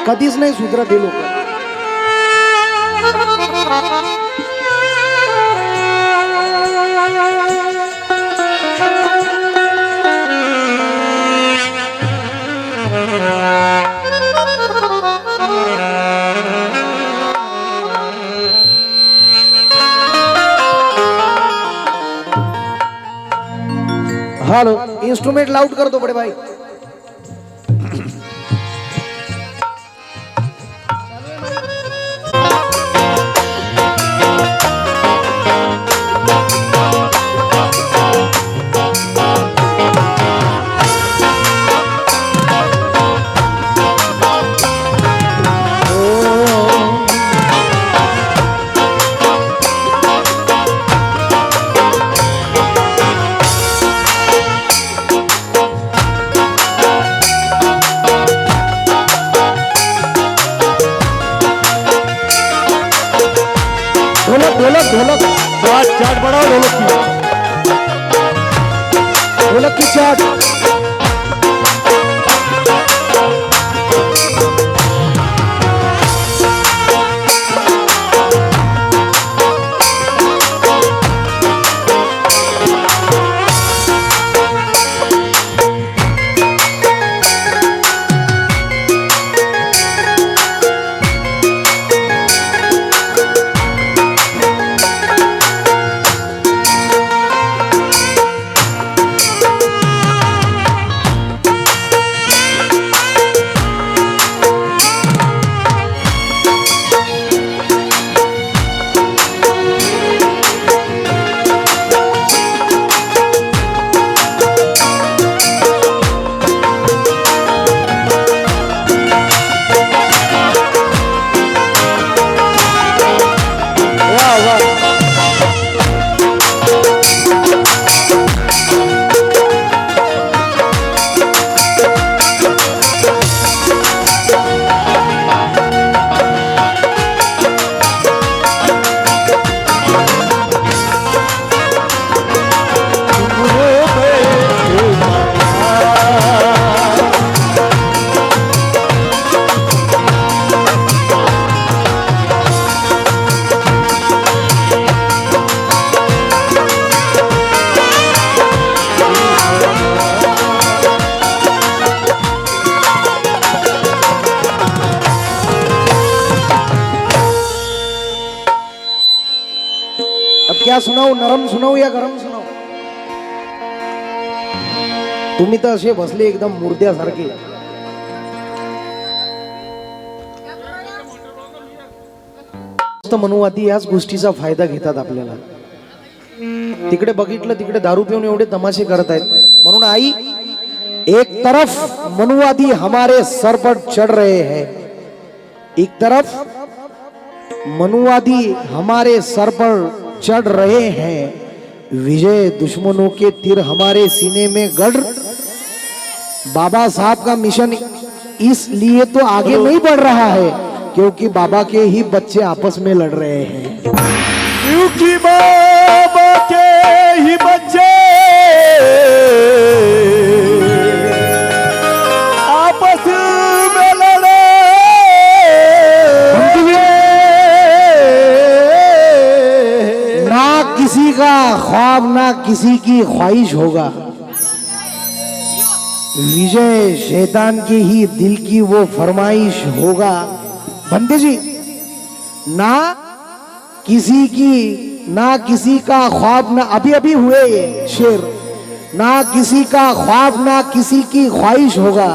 कधीच नाही सुधरत हे लोक. हेलो, इंस्ट्रूमेंट लाउड कर दो बड़े भाई. ढोलक ढोलक ढोलक चाट बढ़ाओ ढोलक की चाट. अब क्या सुनाऊ, नरम सुनाऊ या गरम सुनाऊ? तुम्ही तर असे बसले एकदम मुर्द्यासारखे. मनुवादी याच गोष्टीचा फायदा घेतात आपल्याला. तिकडे बघितलं तिकडे दारू पिऊन एवढे तमाशे करत आहेत. म्हणून आई, एक तरफ मनुवादी हमारे सर पर चढ़ रहे हैं, एक तरफ मनुवादी हमारे सर पर चढ़ रहे हैं, विजय दुश्मनों के तीर हमारे सीने में गढ़. बाबा साहब का मिशन इसलिए तो आगे नहीं बढ़ रहा है क्योंकि बाबा के ही बच्चे आपस में लड़ रहे हैं. क्योंकि बाबा के ही बच्चे आपस में लड़े. ना किसी का ख्वाब ना किसी की ख्वाहिश होगा, विजय शैतान के ही दिल की वो फरमाइश होगा. बंदे जी, ना किसी का ख्वाब, ना अभी अभी हुए ये शेर, ना किसी का ख्वाब ना किसी की ख्वाहिश होगा,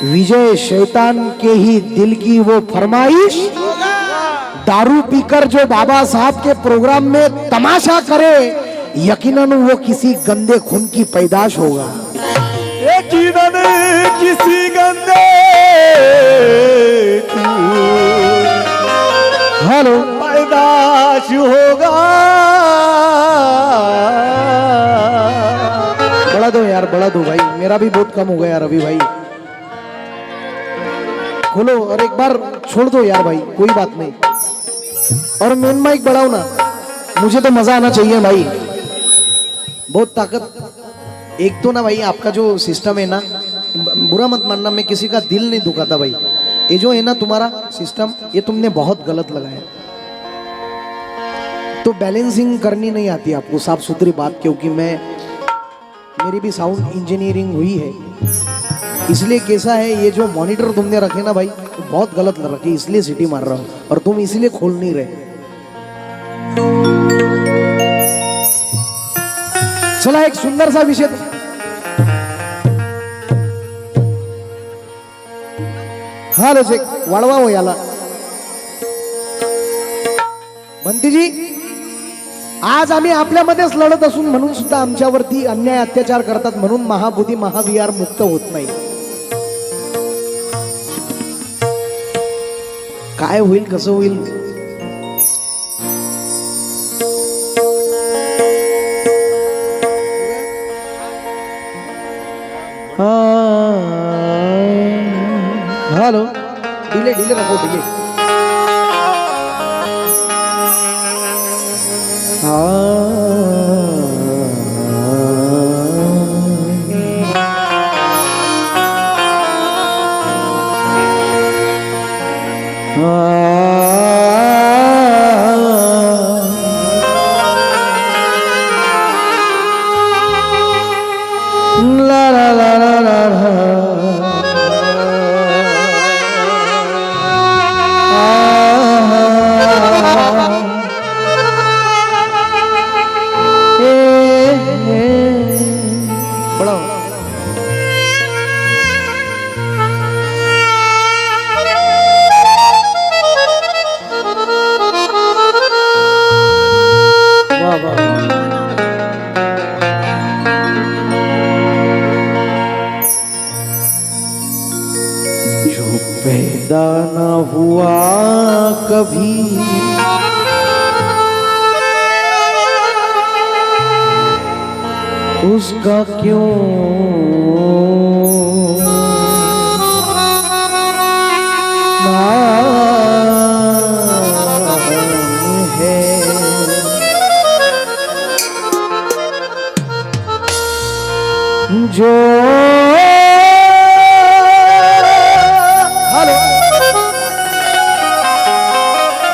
विजय शैतान के ही दिल की वो फरमाइश. दारू पीकर जो बाबा साहब के प्रोग्राम में तमाशा करे, यकीनन वो किसी गंदे खून की पैदाश होगा. यकीनन किसी गंदे हेलो, पैदाश होगा. बढ़ा दो यार, बढ़ा दो भाई, मेरा भी बहुत कम हो गया यार अभी भाई. खोलो और एक बार छोड़ दो यार भाई, कोई बात नहीं. और मेन माइक बढ़ाओ ना, मुझे तो मजा आना चाहिए भाई. बहुत ताकत. एक तो ना भाई आपका जो सिस्टम है ना, बुरा मत मानना, मैं किसी का दिल नहीं दुखाता भाई. ये जो है ना तुम्हारा सिस्टम, ये तुमने बहुत गलत लगाया। तो बैलेंसिंग करनी नहीं आती आपको, साफ सुथरी बात, क्योंकि मेरी भी साउंड इंजीनियरिंग हुई है। इसलिए कैसा है, ये जो मॉनिटर तुमने रखे ना भाई, तो बहुत गलत रखे, इसलिए सीटी मार रहा हूँ और तुम इसीलिए खोल नहीं रहे। चला एक सुंदर सा विषय, हालो चेक वाढवा हो याला। बंटीजी, आज आम्ही आपल्यामध्येच लढत असून म्हणून सुद्धा आमच्यावरती अन्याय अत्याचार करतात, म्हणून महाबोधी महाविहार मुक्त होत नाही। काय होईल, कसं होईल, हेलो डिले नको डिले। ला ला ला ला ला पैदा न हुआ कभी उसका क्यों नाम है, जो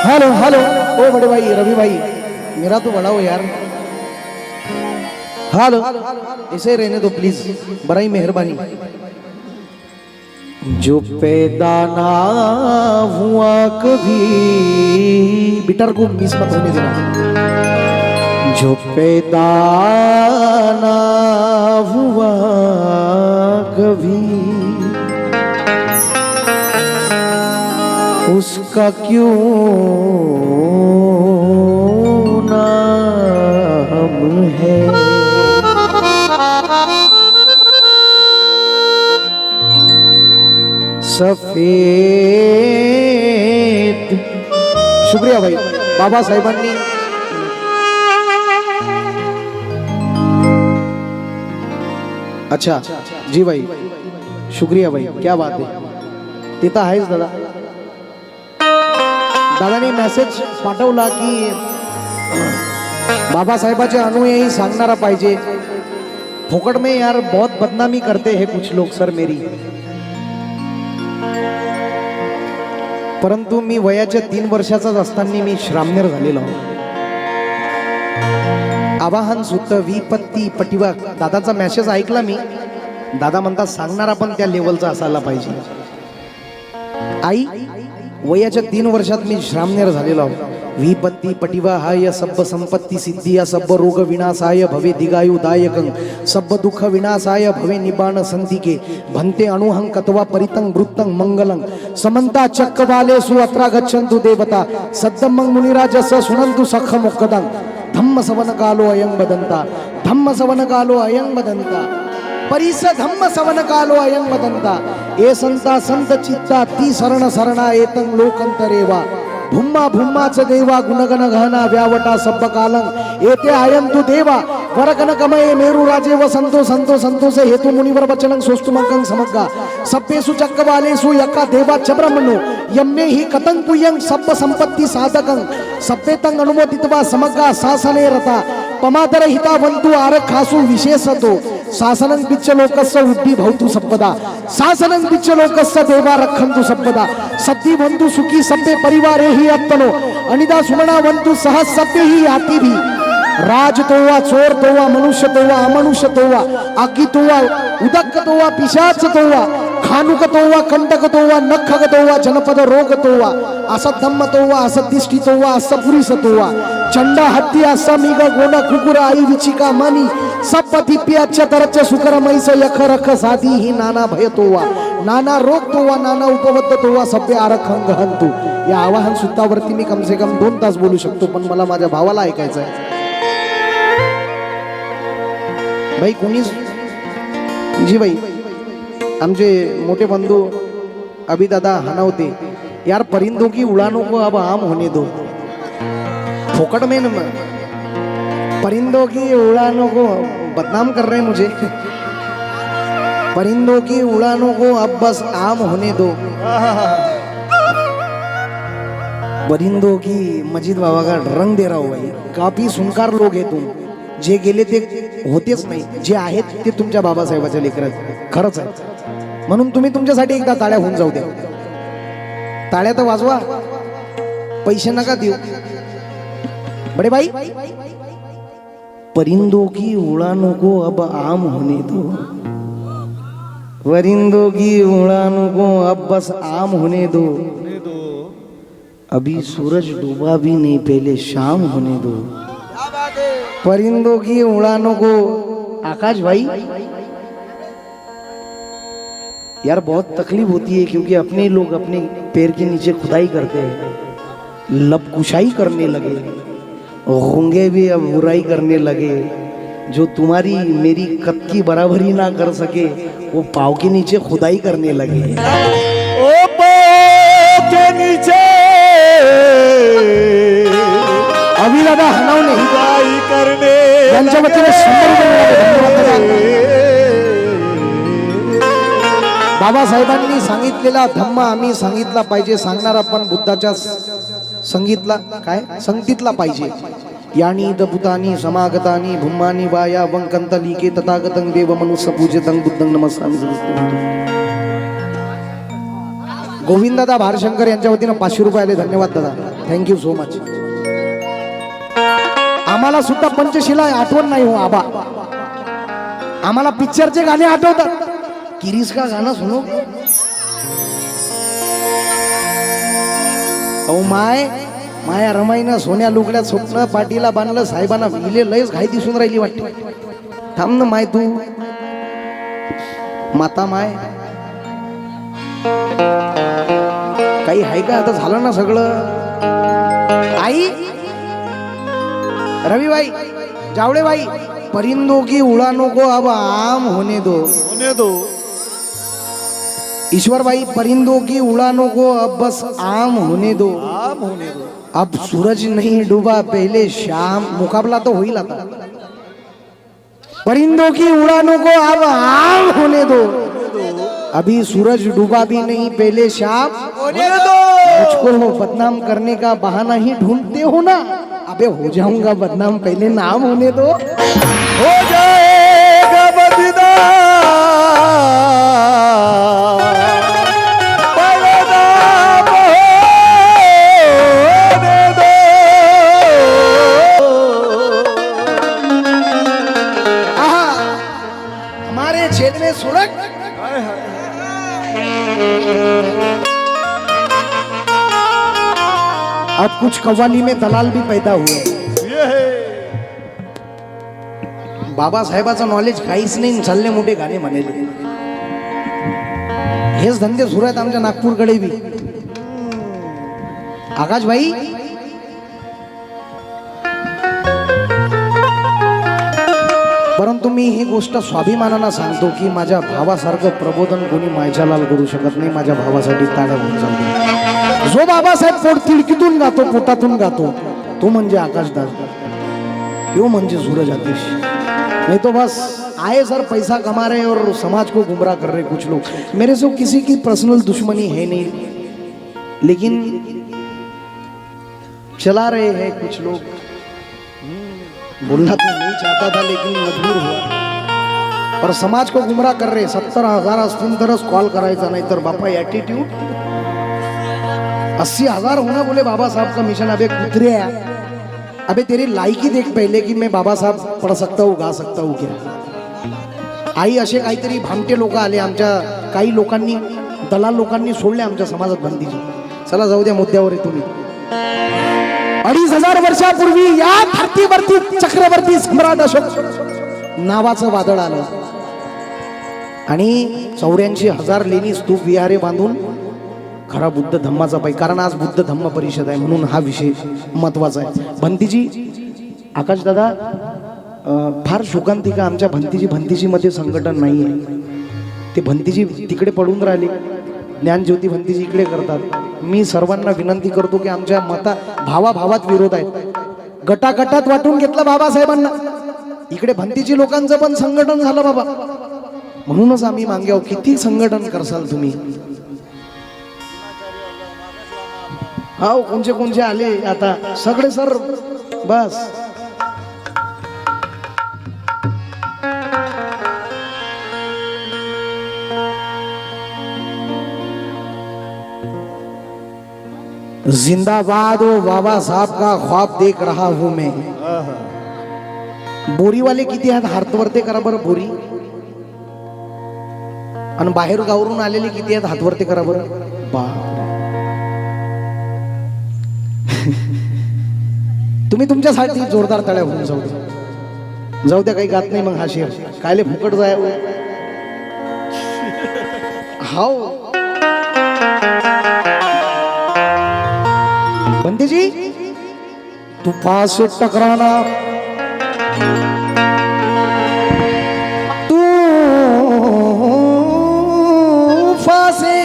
हेलो हेलो ओ बड़े भाई रवि भाई, मेरा तो बड़ा हो यार। हेलो, इसे रहने दो प्लीज, बड़ी मेहरबानी। जो पैदा ना हुआ कभी, बिटर को मिस मत होने देना। जो पैदा ना हुआ कभी उसका क्यों नाम है, सफेद। शुक्रिया भाई, बाबा साहेबांनी अच्छा जी भाई, शुक्रिया भाई, क्या बात है, तिथं आहेच दादा। दादाने मेसेज पाठवला की बाबासाहेबाचे अनुयायी सांगणारा पाहिजे। फोकट में यार बहुत बदनामी करते हैं कुछ लोग सर मेरी, परंतु मी वयाच्या 3 वर्षाचाच असताना मी श्रामनेर झालेलो। आवाहन सूत विपत्ती पटिवा, दादाचा मेसेज ऐकला मी, दादा म्हणतात सांगणारा पण त्या लेवलचा असायला पाहिजे। आई, वयाच्या 3 वर्षात मी श्रामनेर झालेलो। विपत्ती पटिवाहाय सब्ब संपत्ती सिद्धिया सब्ब रोग विनाशाय भवे दिगायुदायकं सब्ब दुःख विनाशाय भवे निबाण संतिके भन्ते अणुहं कत्वा परितं वृत्तं मंगलं समन्ता चक्रवाले सुअत्रा गच्छन्तु देवता सद्दमं मुनिराजस सुनन्तु सखमुक्कदं धम्म सवन कालो अयं वदन्ता धम्म सवन कालो अयं वदन्ता परिस धम्म सवन कालो अयं वदन्ता ए संता संत चित्ता ती शरण शरणा एतं लोकंतरेवा भुम्मा भुम्माच देवा गुणगण गहना व्यावटा सब्ब कालं एते आयंतु देवा वरकन कमये मेरु राजे वसंतो संतो संतोष हेतु मुनिवर वचनं सोस्तुमंकं समग्गा सब्बेषु चक्रवालेषु यक्का देवा च ब्रह्मणो यम्मे हि कतं पुयं सब्ब संपत्ति साधकं सब्बेतं अनुमोदित्वा समग्गा शासने रता पमातर हितावंतु आरखासु विशेषतो शासनं पिच्च लोकस्य वृद्धी भवतु संपदा शासनं पिच्च लोकस्य देवा रक्षन्तु संपदा सद्दी बंधु सुखी सभ्य परिवारे ही अत्तनो अनिदा सुमना वंतु सह सभ्य ही आती भी राज तोवा चोर तोवा मनुष्य तोवा अमनुष्य तोवा आकी तोवा उदक तोवा पिशाच तोवा खानुक तोवा कंटक तोवा नखग तोवा जनपद रोग तोवा असत धम्म तोवा असत दिष्टि तोवा असपुरीस तोवा चंडा हत्ती असमीग गोड कुकुर आई विचिका मनी सब पति पियाच्या तरच सुकर मैस यख रख साधी ही नाना भय तोवा नाना रोग तोवा नाना उपवद्ध तोवा सभ्य आरखंग हंतु या आवाहन सुतावरती मी कम से कम 2 तास बोलू शकतो पण मला माझ्या भावाला ऐकायचं आहे भाई कोणीच जी भाई आमचे मोठे बंधू अभी दादा हनवते यार परिंदों की उड़ानों को अब आम होने दो फोकट में न परिंदों की उड़ानों को बदनाम कर रहे हैं मुझे परिंदों की उड़ानों को अब बस आम होने दो परिंदों की मजीद बाबा का रंग दे रहा हो भाई काफी सुनकार लोग है तुम जे गेले ते होतेच नाही जे आहेत ते तुमच्या बाबासाहेबाच्या लेकरात खरंच आहे म्हणून तुम्ही तुमच्यासाठी एकदा ताळ्या होऊन जाऊ द्या ताळ्या तर वाजवा पैसे नका देऊ बड़े भाई परिंदों की उड़ानों को अब आम होने दो परिंदों की उड़ानों को अब बस आम होने दो अभी सूरज डूबा भी नहीं पहले शाम होने दो परिंदों की उड़ानों को आकाश भाई यार बहुत तकलीफ होती है क्योंकि अपने लोग अपने पैर के नीचे खुदाई करते हैं लपकुशाई करने लगे होंगे भी अब बुराई करने लगे जो तुम्हारी मेरी कद की बराबरी ना कर सके वो पाँव के नीचे खुदाई करने लगे ओ पाँव के नीचे अभी दादा हनवणे खुदाई करने यांच्या वतीने 100 रुपये बाबासाहेबांनी सांगितलेला धम्म आम्ही सांगितला पाहिजे सांगणारा पण बुद्धाच्या संगीतला काय संगतीतला पाहिजे यानी दभूतानी समागतानी भूमानी वाया वंकंतलीके तथागतं देव मनुष्य पूजितं बुद्धं नमस्कामी गोविंदादा भारशंकर यांच्या वतीने 500 रुपये आले धन्यवाद दादा थँक्यू सो मच आम्हाला सुद्धा पंचशिला आठवण नाही हो आबा आम्हाला पिक्चरचे गाणे आठवतात किरीस का गाणं सुनो ओ माया रमाईनं सोन्या लुगड्यात स्वप्न पाटीला बांधलं साहेबांना विले लयच घाई दिसून राहिली वाटते थांब ना माय तू माता माय काही आहे का आता झालं ना सगळं आई रवि भाई जावड़े भाई परिंदों की उड़ानों को अब आम होने दो ईश्वर भाई परिंदों की उड़ानों को अब बस आम होने दो अब सूरज नहीं डूबा पहले शाम मुकाबला तो होईल आता परिंदों की उड़ानों को अब आम होने दो अभी सूरज डूबा भी नहीं पहले शाम होने दो मुझको बदनाम करने का बहाना ही ढूंढते हो ना अबे हो जाऊंगा बदनाम पहले नाम होने दो हो जाएगा बदनाम पहले नाम होने दो आहा हमारे छेद में सुरग अब कुछ कव्वाली में दलाल भी पैदा हुए बाबासाहेबाचं नॉलेज काहीच नाही चालले मोठे गाणे म्हणेल हेच धंदे सुरू आहेत आमच्या नागपूरकडे बी आकाश भाई परंतु मी ही गोष्ट स्वाभिमानानं सांगतो की माझ्या भावासारखं प्रबोधन कोणी माझ्यालाल करू शकत नाही माझ्या भावासाठी ताळ्या होऊन चालतो जो बाबासाहेब पोट तिडकीतून गातो पोटातून गातो तो म्हणजे आकाशदास क्यों म्हणजे सूरज आतिश नहीं तो बस आए सर पैसा कमा रहे और समाज को गुमराह कर रहे कुछ लोग मेरे से किसी की पर्सनल दुश्मनी है नहीं लेकिन चला रहे हैं कुछ लोग बोलना तो नहीं चाहता था लेकिन मजबूर हुआ पर समाज को गुमराह कर रहे 70,000 असतील तरच कॉल करायचा नहीं तर बापा एटीट्यूड 80,000 होना बोले बाबा साहब का मिशन। अबे कुतरे अबे तेरी लायकी देख पहले कि मैं बाबा साहब पढ़ सकता हूँ गा सकता हूँ क्या। आई असे काहीतरी भामटे लोक आले आमच्या काही लोकांनी दलाल लोकांनी सोडले आमच्या समाजात बंदीची। चला जाऊ द्या मुद्द्यावर आहे तुम्ही। 2,500 वर्षापूर्वी या धरतीवरती चक्रवर्ती सम्राट अशोक नावाचं वादळ आलं आणि 84,000 लेणी स्तूप विहारे बांधून खरा बुद्ध धम्माचा पाई। कारण आज बुद्ध धम्म परिषद आहे म्हणून हा विषय महत्वाचा आहे। भंतीजी आकाश दादा फार शोकांतिका आमच्या भंतीजी मध्ये संघटन नाही आहे। ते भंतीजी तिकडे पडून राहिले, ज्ञानज्योती भंतीजी इकडे करतात। मी सर्वांना विनंती करतो की आमच्या भावात विरोध आहेत, गटागटात वाटून घेतलं बाबासाहेबांना। इकडे भंतीजी लोकांचं पण संघटन झालं बाबा, म्हणूनच आम्ही मागे आहोत। किती संघटन करसाल तुम्ही? हाव कोणचे आले आता सगळे सर बस। जिंदाबाद वो बाबा साहब का ख्वाब देख रहा हूं मैं। बोरी वाले किती आहेत हातवरते करा बरं बोरी। आणि बाहेर गावरून आलेले किती आहेत हातवरते करा बरं। तुम्ही तुमच्यासाठी जोरदार टाळ्या होऊन जाऊ द्या काही गात नाही मग हा शेर कायले फुकट जाय हाव। बंदी जी तूफान से टकराना तूफान से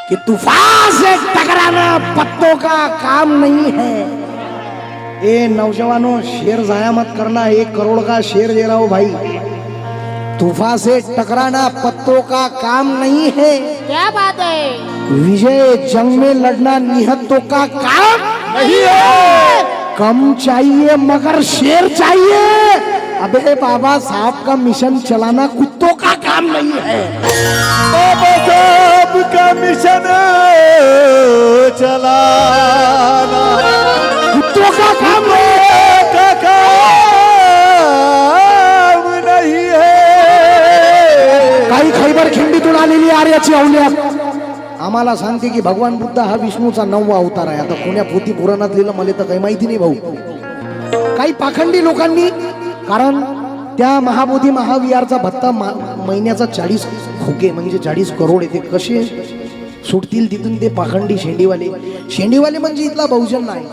कि तूफान से टकराना पत्तों का काम नहीं है। ए नौजवानों शेर जाया मत करना, 1 करोड़ का शेर दे रहा हूं भाई। तूफान से टकराना पत्तों का काम नहीं है। क्या बात है? विजय जंग में लड़ना निहत्तों का काम नहीं है। कम चाहिए मगर शेर चाहिए। अबे बाबा साहब का मिशन चलाना कुत्तों का काम नहीं है। बाबा साहब का मिशन चलाना कुत्तों का काम है। काही खैबर खिंडीतून आलेली आर्याची अवल्यात आम्हाला सांगते की भगवान बुद्ध हा विष्णूचा 9वा अवतार आहे। आता कोण्या पोथी पुराणात लिहिलं मला तर काही माहिती नाही भाऊ। काही पाखंडी लोकांनी, कारण त्या महाबोधी महाविहारचा भत्ता महिन्याचा 40 खोके म्हणजे 40 करोड येते। कसे सुटतील तिथून ते पाखंडी शेंडीवाले म्हणजे इथला बहुजन नाही,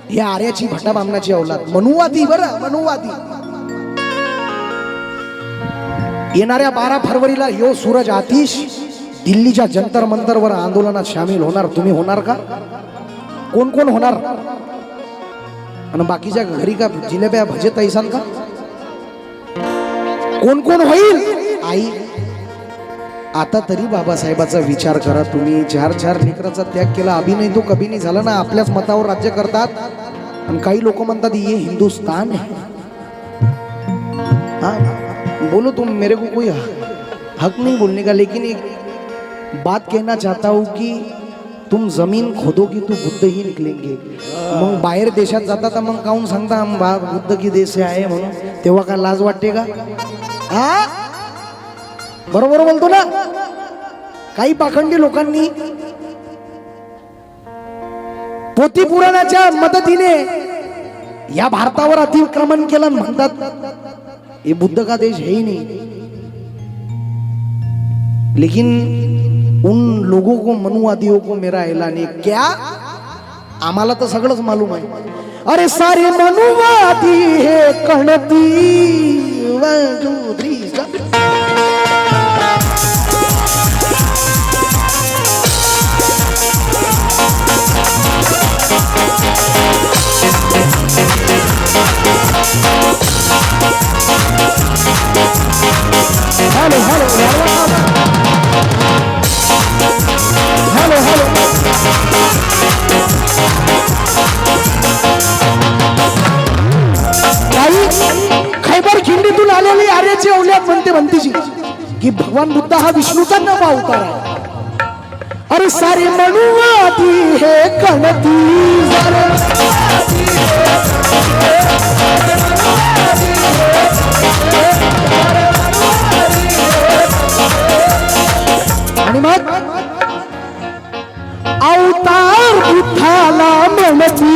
हे आर्याची भट्टा बामणाची अवलाद, मनुवादी बरं मनुवादी। येणाऱ्या 12 फरवरीला यो सूरज आतिश दिल्लीच्या जंतर मंतरवर आंदोलनात सामील होणार। तुम्ही होणार का? कोण कोण होणार? आणि बाकीच्या घरी का जिलेब्या भजत ऐसाल का? कोण कोण होईल? आई आता तरी बाबासाहेबाचा विचार करा तुम्ही। 4 लेकराचा त्याग केला, अभिनय तो कभी नाही झाला ना। आपल्याच मतावर राज्य करतात आणि काही लोक म्हणतात ये हिंदुस्तान है। हाँ बोलो तुम, मेरे को कोई हक नहीं बोलने का, लेकिन एक बात कहना चाहता हूँ कि तुम जमीन खोदोगी तो बुद्ध ही निकलेंगे। मग बाहेर देशात जाता तर मग काहून सांगता हम बुद्ध की देश से आए म्हणून, तेव्हा काय लाज वाटते का? हा बरोबर बोलतो ना। काही पाखंडी लोकांनी पोथी पुराणाच्या मदतीने या भारतावर अतिक्रमण केलं, म्हणतात ये बुद्ध का देश है ही नहीं। लेकिन उन लोगों को, मनुवादियों को मेरा ऐलान है क्या, आम्हाला तर सगळंच मालूम आहे। अरे सारे मनुवादी है कणती 1 2 3 हेलो हेलो हेलो हेलो की भगवान बुद्ध हा विष्णूचा नवा अवतार आहे. अरे सारे मनुवादी हे गणती आणि मग अवतार बुद्धाला म्हणती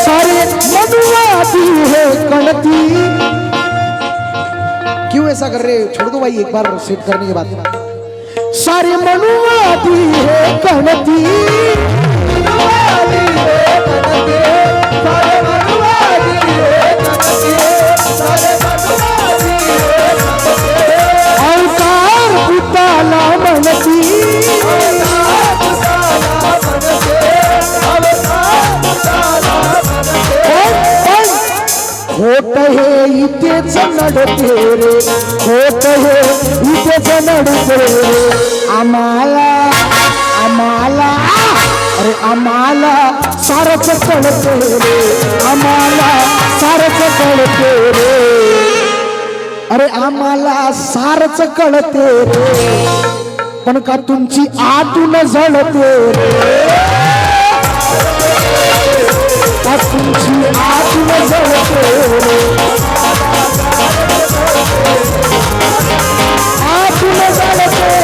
सारे मनुवादी है गणती. क्यों ऐसा कर रहे हो? छोड़ दो भाई, एक बार सेट करने के बाद. सारे मनुवादी है गणती अवतार बुद्धाला म्हणती होत हे इथेच नडते रे, होत हे इथेच नडते रे. आम्हाला आम्हाला अरे आम्हाला सारच कळते रे, आम्हाला सारच कळते रे. अरे आम्हाला सारच कळते रे, पण का तुमची आतून जळते रे, का तुमची आतून जळते रे, आतून जळते रे.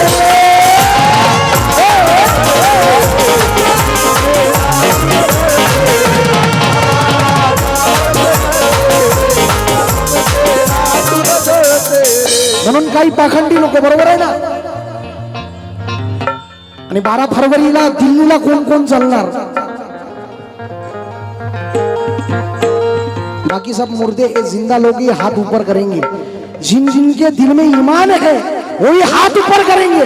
म्हणून काही पाखंडी लोक, बरोबर आहे ना. आणि 12 फरवरीला दिल्लीला कोण कोण चालणार? बाकी सब मुर्दे जिंदा लोग ही हाथ ऊपर करेंगे. जिन जिनके दिल में ईमान है वही हाथ ऊपर करेंगे.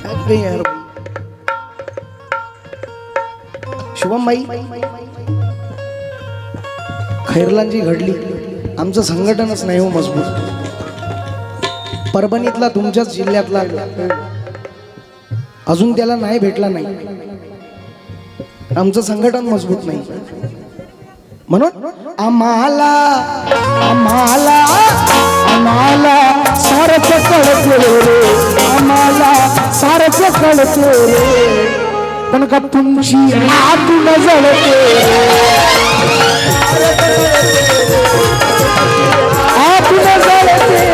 क्या करें यार. शुभम भाई, खैरलांची घडली, आमचं संघटनच नाही हो मजबूत. परभणीतला तुमच्याच जिल्ह्यातला अजून त्याला नाही भेटला नाही. आमचं संघटन मजबूत नाही. म्हणून आम्हाला आम्हाला आम्हाला सारच कळते रे, आम्हाला सारच कळते रे, पण का तुमची आतून जळते आतून जळते रे.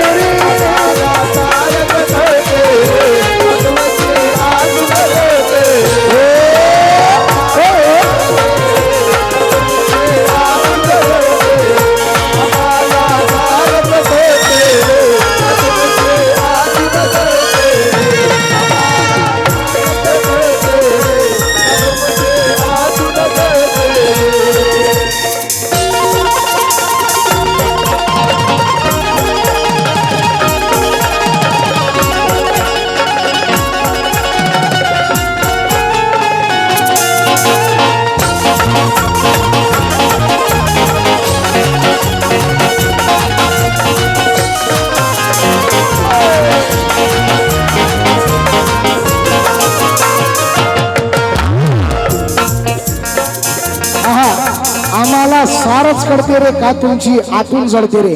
आम्हाला सारच कळते रे, का तुमची आतून जळते रे.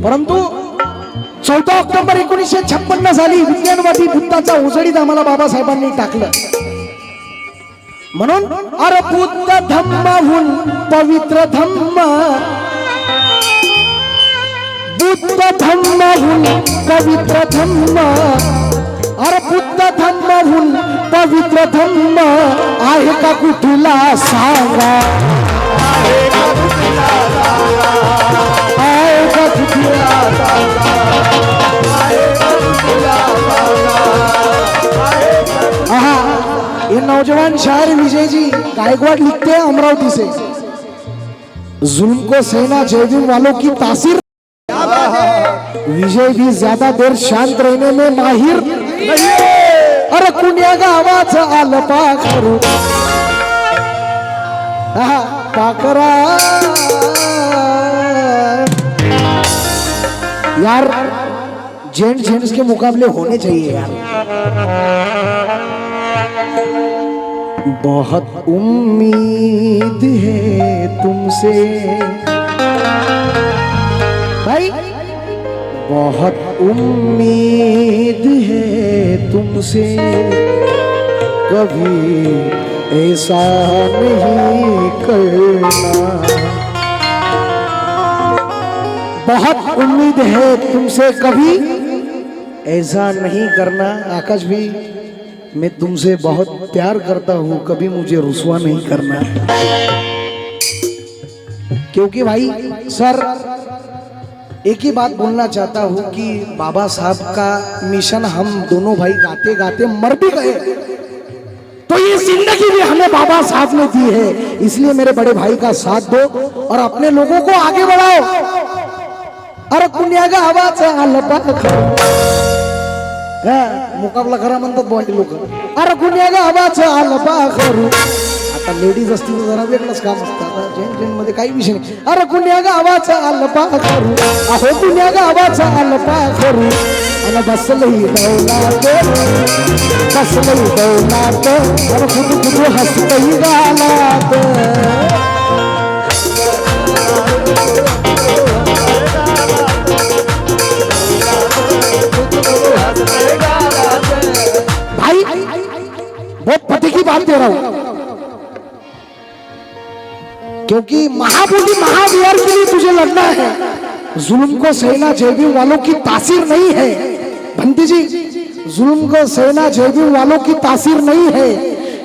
परंतु 14 ऑक्टोबर 1956 साली विज्ञानवादी बुद्धाचा उजळीत आम्हाला बाबासाहेबांनी टाकलं. म्हणून अरे बुद्ध धम्माहून पवित्र धम्म, बुद्ध धम्माहून पवित्र धम्म, अरे बुद्ध धम्माहून पवित्र धम्म आहे का कुठला सांगा, आहे का कुठला सांगा, आहे का कुठला सांगा, आहे का कुठला सांगा. ये नौजवान शायर विजय जी गायकवाड़ लिखते हैं अमरावती से, जुल्म को सहना जयवीर वालों की तासीर. विजय भी ज्यादा देर शांत रहने में माहिर नहीं. अरे कुण्या गावाचं आलं पाखरू, पाखरा यार. जेंट्स के मुकाबले होने चाहिए यार। बहुत उम्मीद है तुमसे भाई, बहुत उम्मीद है तुमसे, कभी ऐसा नहीं करना। बहुत उम्मीद है तुमसे, कभी ऐसा नहीं करना। आकाश भी, मैं तुमसे बहुत प्यार करता हूँ, कभी मुझे रुसवा नहीं करना। क्योंकि भाई सर, एक ही बात बोलना चाहता हूँ कि बाबा साहब का मिशन हम दोनों भाई गाते गाते मर भी गए, तो ये जिंदगी भी हमें बाबा साहब ने दी है। इसलिए मेरे बड़े भाई का साथ दो और अपने लोगों को आगे बढ़ाओ। अरे कुण्यागा आवाज मुकाबला करा म्हणतात बॉडी लोक। अरे कुण्यागा आवाज आलपा करू। आता लेडीज असतील तर जरा वेगळंच काम असतं, जेंट मध्ये काही विषय नाही। अरे कुण्यागा आवाज आलपा करू, अहो कुण्यागा आवाज आलपा करू, आणि बसलही डौलात, बसलही डौलात, अरे कुठू कुठू हसतही गालात। भाई बहुत पते की बात दे रहा हूं, क्योंकि महाबोधि महावीर के लिए तुझे लड़ना है। जुल्म को सहना जयवीर वालों की तासीर नहीं है। बंटी जी, जुल्म को सहना जयवीर वालों की तासीर नहीं है।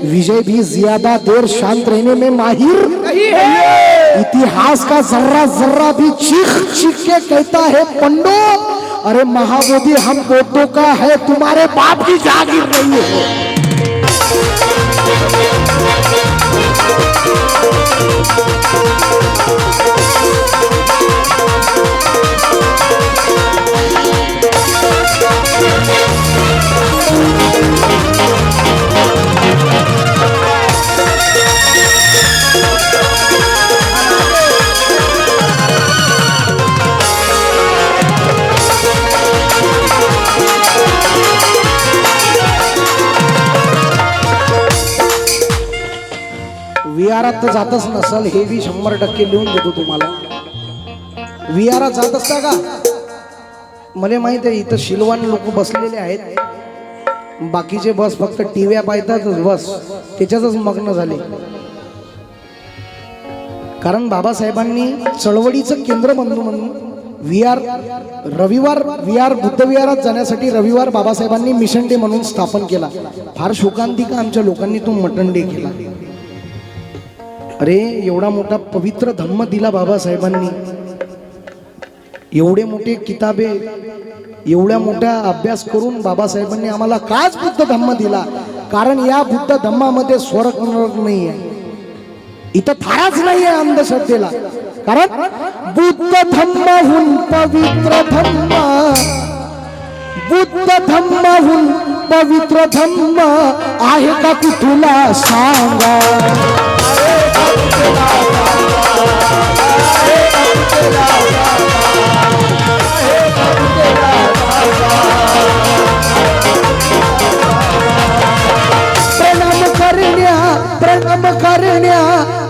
विजय भी ज्यादा देर शांत रहने में माहिर नहीं है। इतिहास का जर्रा जर्रा भी चीख चीख के कहता है पंडो, अरे महाबोधि हम बौद्धों का है, तुम्हारे बाप की जागीर नहीं है। विहारात तर जातच नसल, हे बी 100% लिहून देतो तुम्हाला। विहारात जात असता का? मला माहित आहे इथं शिलवान लोक बसलेले आहेत, बाकीचे बस फक्त टीव्या पाहतातच, बस त्याच्यातच मग्न झाले। कारण बाबासाहेबांनी चळवळीचं केंद्र म्हणून विहार बुद्ध विहारात जाण्यासाठी रविवार बाबासाहेबांनी मिशन डे म्हणून स्थापन केला। फार शोकांतिका आमच्या लोकांनी तो मटन डे केला। अरे एवढा मोठा पवित्र धम्म दिला बाबासाहेबांनी, एवढे मोठे किताबे, एवढ्या मोठा अभ्यास करून बाबासाहेबांनी आम्हाला काच बुद्ध धम्म दिला। कारण या बुद्ध धम्मामध्ये स्वर्ग नरक नाही आहे, इथं थाराच नाही आहे अंधश्रद्धेला। कारण बुद्ध धम्माहून पवित्र धम्म, बुद्ध धम्माहून पवित्र धम्म आहे का तुला सांगा।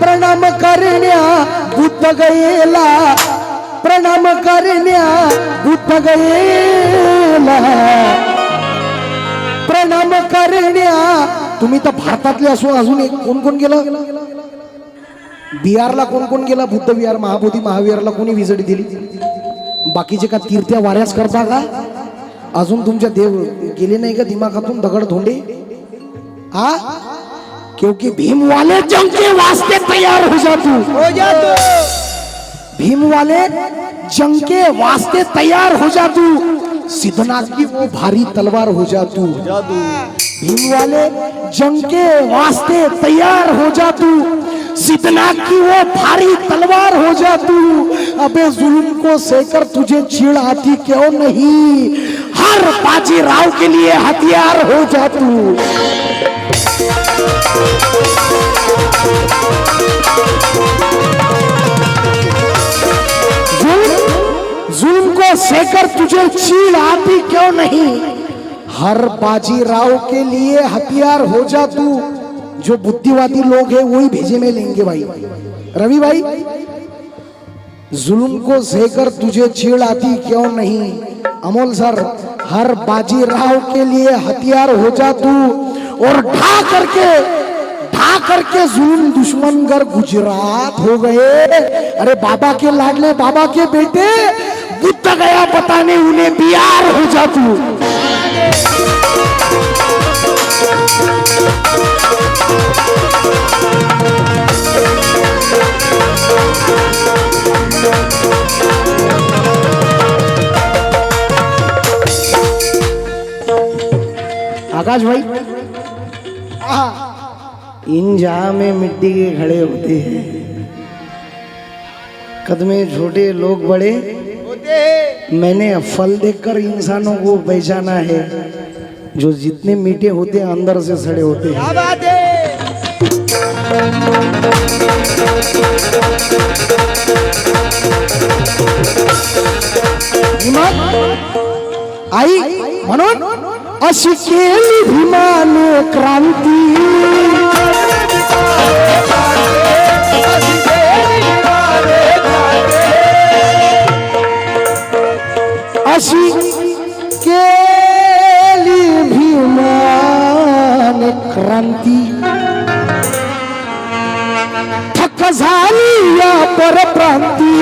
प्रणाम करण्या बुद्ध गयेला, प्रणाम करण्या बुद्ध गयेला, प्रणाम करण्या। तुम्ही तर भारतातले असून अजून एक कोण कोण गेलं? बिहारला कोण कोण गेला? बुद्ध विहार महाबोधी महाविहारला कोणी विजिट दिली? बाकीचे का तीर्थ्या वाऱ्याच करता का? अजून तुमच्या देव गेले नाही का दिमागातून दगड धोंडे? हा, क्योंकि भीम वाले जंग के वास्ते तैयार हो जा तू, भीम वाले जंग के वास्ते तैयार हो जा तू, सिद्धनाथ की वो भारी तलवार हो जा तू। भीम वाले जंग के वास्ते तैयार हो जा तू, सिद्धनाथ की वो भारी तलवार हो जा तू। अबे जुल्म को सहकर तुझे चिढ़ आती क्यों नहीं, हर बाजी राव के लिए हथियार हो जा तू। जुल्म को सेकर तुझे चीड़ आती क्यों नहीं, हर बाजीराव के लिए हथियार हो जा तू। जो बुद्धिवादी लोग हैं वही भेजे में लेंगे भाई। रवि भाई, जुल्म को सहकर तुझे चीड़ आती क्यों नहीं, अमोल सर, हर बाजीराव के लिए हथियार हो जा तू और ढा करके जुल्म दुश्मन घर गुजरात हो गए। अरे बाबा के लाडले बाबा के बेटे, बुद्ध गया बताने उन्हें बिहार हो जा तू। आकाश भाई, इन जहां में मिट्टी के खड़े होते हैं, कदमे छोटे लोग बड़े मैंने फल देखकर इंसानों को पहचाना है, जो जितने मीठे होते हैं अंदर से सड़े होते हैं। क्या बात है? आई म्हणून अशी केली भीमाने क्रांती, अशी केली भीमाने क्रांती, थक झाली या परप्रांती,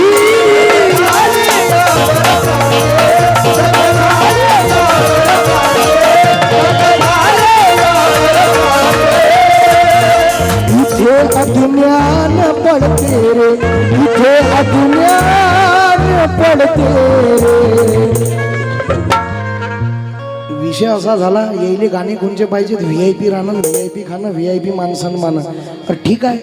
इथे अज्ञान पडते रे, इथे अज्ञान पडते रे। विषय असा झाला, येईले गाणे कोणचे पाहिजेत, VIP राहणं, VIP खाणं, VIP माणसं मानं। तर ठीक आहे,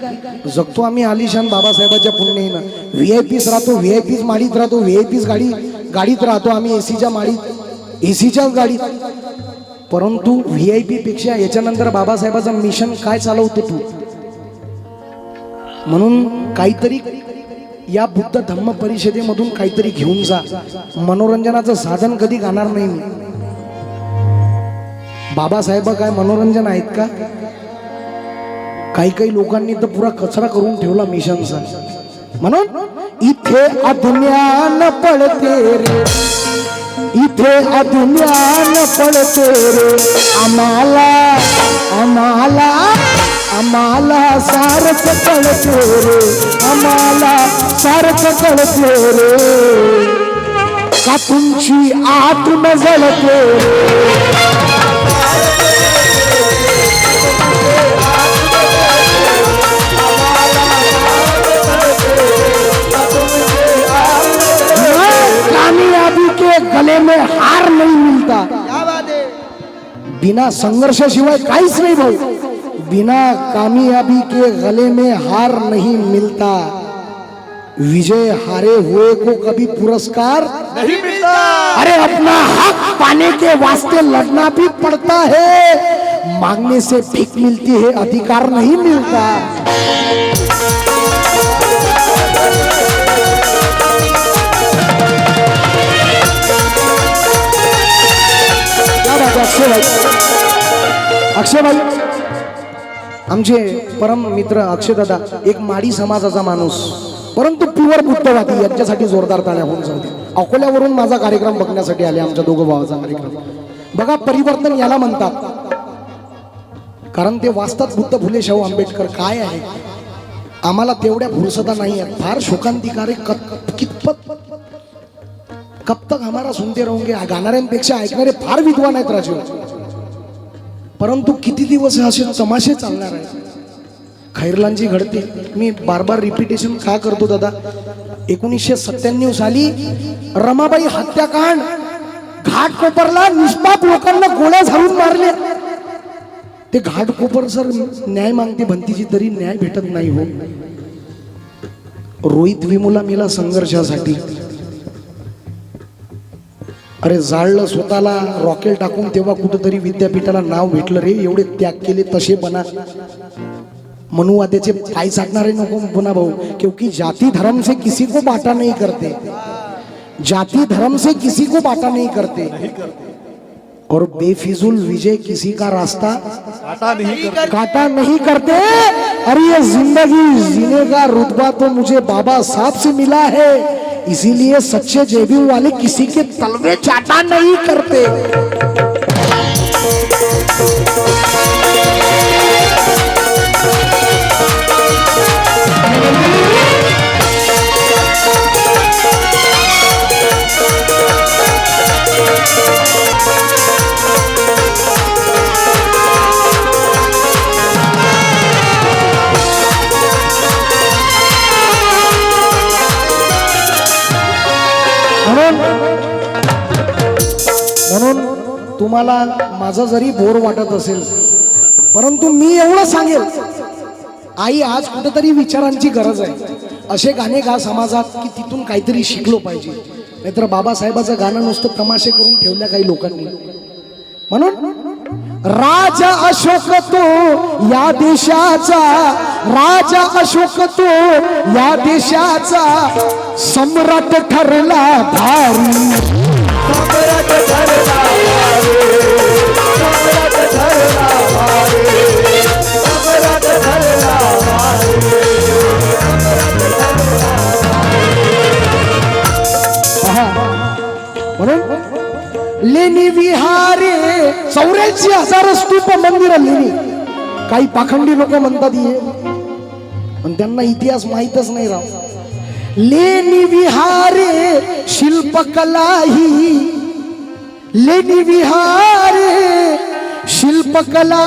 जगतो आम्ही आलिशान बाबासाहेबाच्या पुण्याईनं, VIPच राहतो, VIPच माडीत राहतो, VIPच गाडीत राहतो आम्ही, एसीच्या माडीत, एसीच्याच गाडीत। परंतु VIP पेक्षा याच्यानंतर बाबासाहेबाचं मिशन काय चालवतो तू? म्हणून काहीतरी या बुद्ध धम्म परिषदेमधून काहीतरी घेऊन जा। मनोरंजनाचं साधन कधी गाणार नाही मी। बाबासाहेब काय मनोरंजन आहेत का? काही लोकांनी तर पुरा कचरा करून ठेवला मिशनचा। म्हणून इथे अज्ञान पडते रे, इथे अज्ञान पडते रे, आम्हाला आम्हाला आम्हाला सारच कळते रे, आम्हाला सारच कळते रे, का तुमची आत्म जळते रे। कामयाबी के गले में हार नहीं मिलता। क्या बात है? बिना संघर्ष शिवाय काहीच नाही भाऊ। बिना कामयाबी के गले में हार नहीं मिलता। विजय हारे हुए को कभी पुरस्कार नहीं मिलता। अरे अपना हक पाने के वास्ते लड़ना भी पड़ता है, मांगने से भीख मिलती है, अधिकार नहीं मिलता। क्या बात है अक्षय भाई, अक्षय भाई आमचे परम मित्र अक्षय दादा, एक माडी समाजाचा माणूस, परंतु प्युअर बुद्धवादी, यांच्यासाठी जोरदार टाळ्या होऊन जाते। अकोल्यावरून माझा कार्यक्रम बघण्यासाठी आले, आमच्या दोघं भावाचा कार्यक्रम बघा। परिवर्तन याला म्हणतात, कारण ते वाचतात बुद्ध फुले शाहू आंबेडकर काय आहे। आम्हाला तेवढ्या फुरसता नाही आहे, फार शोकांतिक आहे। कितपत कब तक हमारा सुनते रहोगे, गाणाऱ्यांपेक्षा ऐकणारे फार विद्वान आहेत राजू। परंतु किती दिवस असे तमाशे चालणार आहे। खैरलांची घडते, मी बार बार रिपीटेशन का करतो दादा। 1997 साली रमाबाई हत्याकांड, घाटकोपरला निष्पाप लोकांना गोळ्या झाडून मारले। ते घाटकोपर सर न्याय मागते भंतीची, तरी न्याय भेटत नाही हो। रोहित विमुला मेला संघर्षासाठी। अरे जाळलं स्वतःला रॉकेल टाकून, तेव्हा कुठेतरी विद्यापीठाला नाव भेटलं रे। एवढे त्याग केले तसे बना, मनुवाद्याचे पाय चाटणारे नको बना भाऊ, क्योंकि जाति धर्म से किसी को बाटा नहीं करते। जाति धर्म से किसी को बाटा नहीं करते और बेफिजुल विजय किसी का रास्ता काटा नहीं करते। अरे ये जिंदगी जीने का रुतबा तो मुझे बाबा साहब से मिला है, इसीलिए सच्चे जेबी वाले किसी के तलवे चाटा नहीं करते। म्हणून तुम्हाला माझा जरी बोर वाटत असेल, परंतु मी एवढं सांगेल, आई आज कुठेतरी विचारांची गरज आहे। असे गाणे गा समाजात की तिथून काहीतरी शिकलो पाहिजे, नाहीतर बाबासाहेबाचं गाणं नुसतं तमाशे करून ठेवल्या काही लोकांनी। म्हणून राजा अशोक तो या देशाचा, राजा अशोक तो या देशाचा सम्राट ठरला भारी, सम्राट ठरला भारी, सम्राट ठरला भारी, सम्राट ठरला भारी, म्हणून लेणी विहारे 84,000 स्तूप मंदिर लेणी। काही पाखंडी लोक म्हणतात ये, पण त्यांना इतिहास माहीतच नाही राव। लेणी विहारे शिल्पकला ही, लेणी विहारे शिल्पकला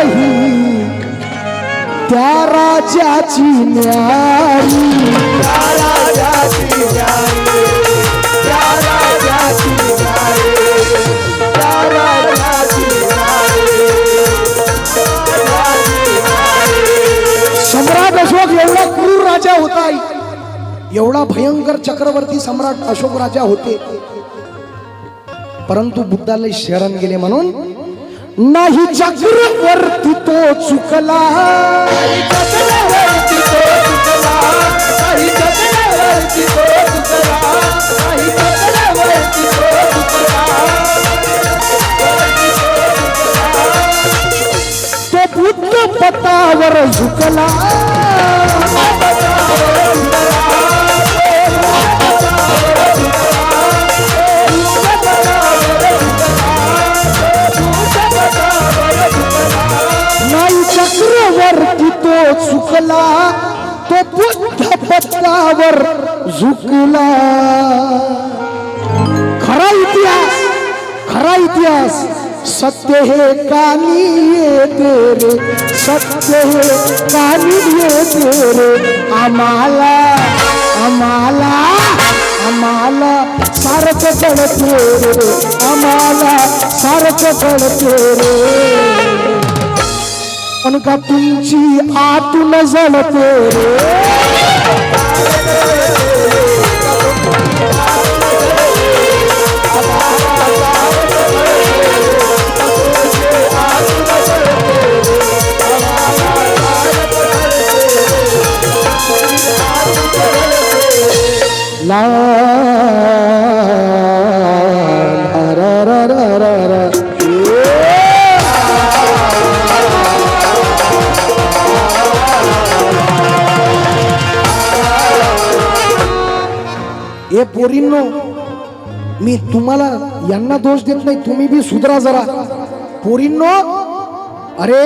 ही त्या राजाची न्यारी, त्या राजाची न्यारी, त्या राजाची न्यारी, त्या राजाची न्यारी, सम्राट अशोक एवढा क्रूर राजा होता, एवढा भयंकर चक्रवर्ती सम्राट अशोक राजा होते, परंतु बुद्धाला शरण गेले म्हणून नाही चक्रवर्ती तो चुकला, नाही चक्रवर्ती तो चुकला, नाही चक्रवर्ती तो चुकला, नाही चक्रवर्ती तो चुकला, तो बुद्ध पतावर झुकला, नाही चक्रवर्ती तो चुकला, तो बुद्ध पतावर झुकला। खरा इतिहास, खरा इतिहास सत्य है कहानी ये तेरे, सत्य है कहानी ये तेरे, आम्हाला आम्हाला आम्हाला सारखं कळते रे, आम्हाला सारखं कळते रे, पण का तुमची आतून जळते रे। ला रा रा रा रा रा। ए पोरींनो, मी तुम्हाला यांना दोष देत नाही, तुम्ही भी सुधरा जरा। पोरींनो, अरे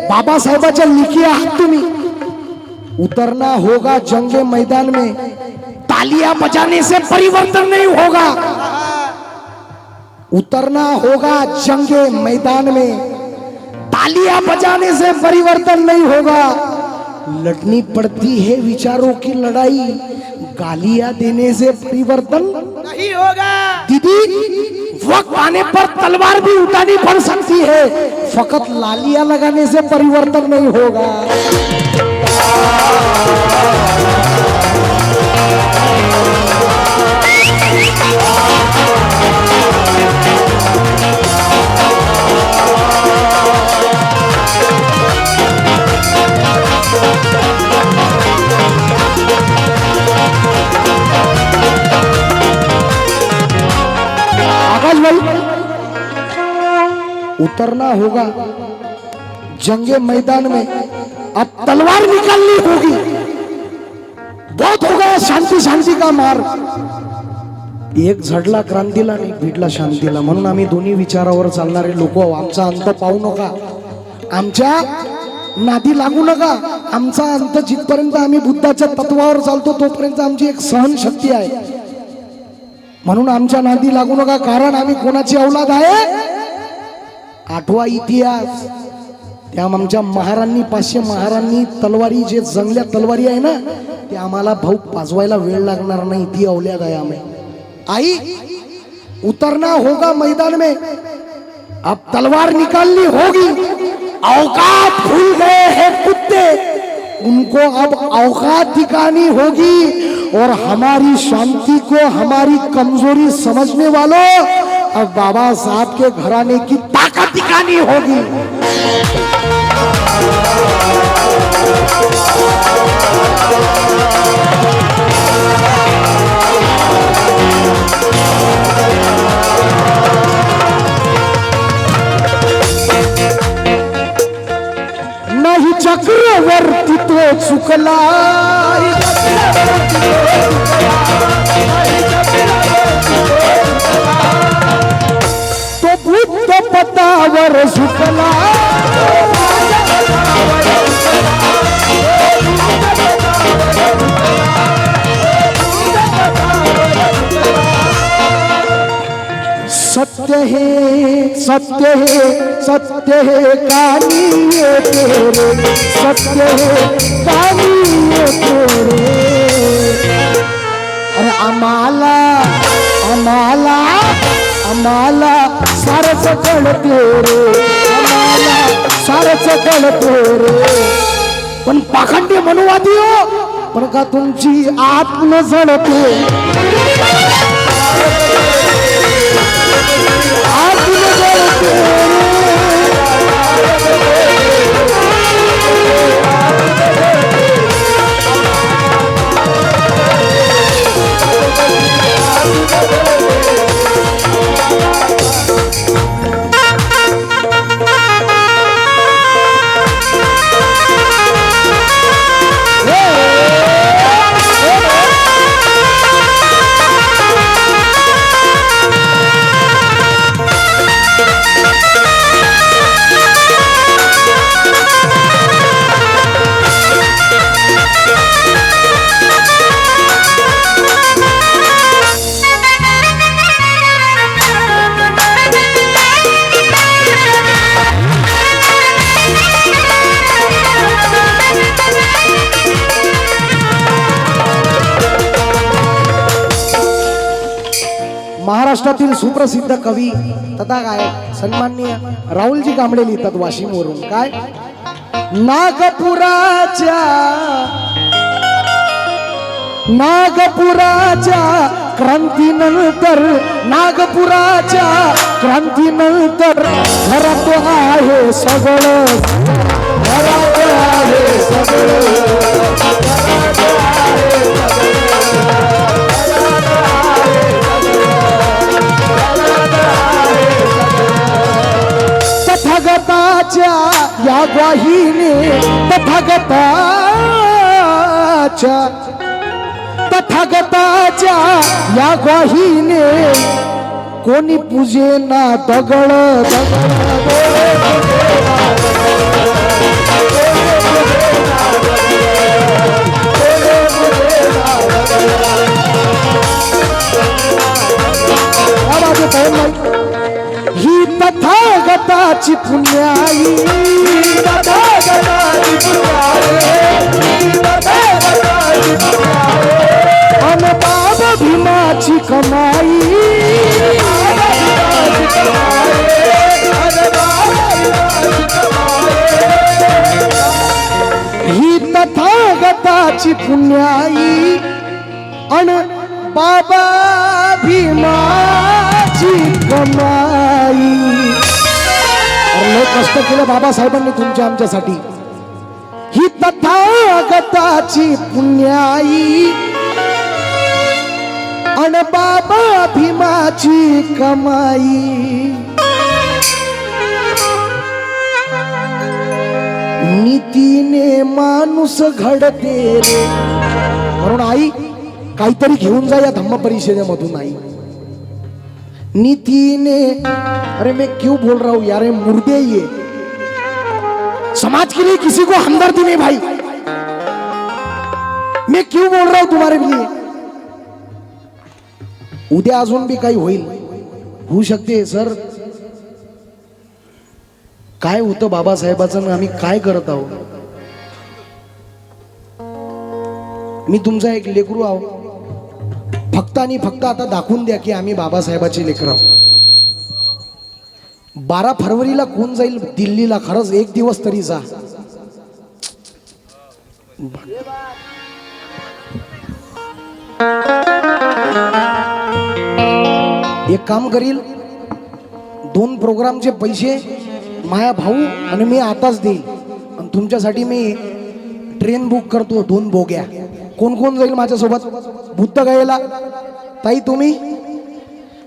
बाबासाहेबाच्या लिखी आहात तुम्ही। उतरना होगा जंगे मैदान में, तालियां बजाने से परिवर्तन नहीं होगा। उतरना होगा जंगे मैदान में, तालियां बजाने से परिवर्तन नहीं होगा। लड़नी पड़ती है विचारों की लड़ाई, गालियां देने से परिवर्तन नहीं होगा। दीदी, वक्त आने पर तलवार भी उठानी पड़ सकती है, फकत लालियां लगाने से परिवर्तन नहीं होगा। उतरना होगा जंगे मैदान में, अब तलवार निकालनी होगी। बहुत हो गया शांती शांती का मार। एक झडला क्रांतीला आणि एक भिडला शांतीला, म्हणून आम्ही दोन्ही विचारावर चालणारे लोक आमचा अंत पाहू नका, आमच्या नादी लागू नका। आमचा अंत जिथपर्यंत आम्ही बुद्धाच्या तत्वावर चालतो तोपर्यंत आमची एक सहनशक्ती आहे, म्हणून आमच्या नादी लागू नका, कारण आम्ही कोणाची औलाद आहे। आठवा इतिहास, त्या आमच्या महारांनी 500 महारांनी तलवारी जे जंगल्या तलवारी आहे ना, ते आम्हाला भाऊ पाजवायला वेळ लागणार नाही, ती औलाद आहे आम्ही। आई उतरना होगा मैदान में, अब तलवार निकालनी होगी। औकात भूल गए हैं कुत्ते, उनको अब औकात दिखानी होगी। और हमारी शांति को हमारी कमजोरी समझने वालों, अब बाबा साहब के घराने की ताकत दिखानी होगी। नाही चक्रवर्ती तो चुकला, तो बुद्ध पतावर झुकला। सत्य है सत्य है सत्य है कहानी ये तेरे, सत्य है कहानी ये तेरे। अरे आम्हाला आम्हाला आम्हाला सारच कळते रे, आम्हाला सारच कळते रे। पण पाखंडी मनुवादी हो, पण का तुमची आत्म जळते, आत्म जळते रे। महाराष्ट्रातील सुप्रसिद्ध कवी तथा गायक सन्माननीय राहुलजी कांबळे लिहितात वाशिमवरून, काय नागपुराच्या क्रांतीनंतर, नागपुराच्या क्रांतीनंतर घरात आहे सगळं, घरात आहे सगळं, तथागताच्या या ग्वाहीने, तथागताच्या या ग्वाहीने कोणी पूजेना दगड ही तथागताची पुण्याई, तथागताची पुण्याई, तथागताची पुण्याई। अन बाबा भीमाची कमाई, ही तथागताची पुण्याई अन बाबा भीमाची कमाई। लय कष्ट केलं बाबासाहेबांनी तुमच्या आमच्यासाठी। ही तथागताची पुण्याई अन बाबा भीमाची कमाई। नीतीने माणूस घडते रे. म्हणून आई काहीतरी घेऊन जा या धम्म परिषदेमधून. आई नीतीने, अरे मैं क्यों बोल रहा हूं यार, ये मुर्दे ये समाज के लिए किसी को हमदर्दी नहीं भाई. मैं क्यों बोल रहा हूं तुम्हारे लिए. उद्या अजून भी काही होईल, होऊ शकते सर. काय होतं बाबासाहेबाचं, आम्ही काय करत आहोत. मी तुमचा एक लेकरू आहो, फक्त आणि फक्त आता दाखवून द्या की आम्ही बाबासाहेबाचे लेकर आहोत. 12 फरवरीला कोण जाईल दिल्लीला, खरंच एक दिवस तरी जा. एक काम करील, 2 प्रोग्रामचे पैसे माया भाऊ आणि मी आताच देईल. आणि तुमच्यासाठी मी ट्रेन बुक करतो, 2 बोग्या. कोण कोण जाईल माझ्यासोबत. बुद्ध गयेला ताई तुम्ही,